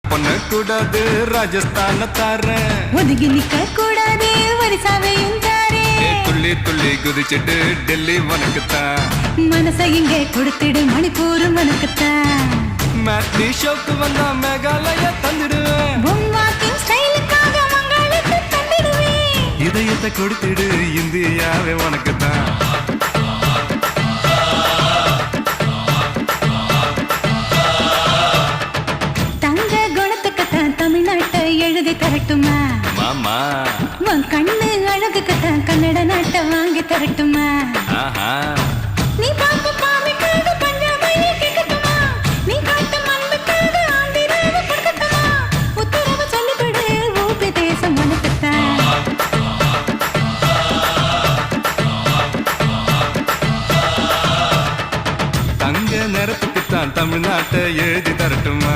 பொண்ணு கூடாது ராஜஸ்தான தாரேன். ஒதுங்கி நிக்க கூடாது வரிசாவையும் தாரே. துள்ளி துள்ளி குதிச்சிட்டு டெல்லி உனக்குத்தான். மனசை இங்கே கொடுத்துடு மணிப்பூர் உனக்குத்தான். மேட்னி ஷோக்கு வந்தா மேகாலய தந்துடுவேன். உன் வாக்கிங் ஸ்டைலுக்காக மங்களுக்கு தந்துடுவேன். இதயத்தை கொடுத்துடு இந்தியாவே உனக்குத்தான். தங்க குணத்துக்குத்தான் தமிழ்நாட்டை எழுதி தரட்டுமா மாமா? உன் கண்ணு அழகுக்குத்தான் கன்னட நாட்டை வாங்கி தரட்டுமா? ஆஹா, நீ பார்க்க பாவைக்காக பஞ்சாபையை கேட்கட்டுமா? நீ காட்டும் அன்புக்காக ஆந்திராவை கொடுக்கட்டுமா? உத்தரவு சொல்லிவிடு ஊபி தேசம் உனக்குத்தான். தங்க நேரத்துக்குத்தான் தமிழ்நாட்டை எழுதி தரட்டுமா?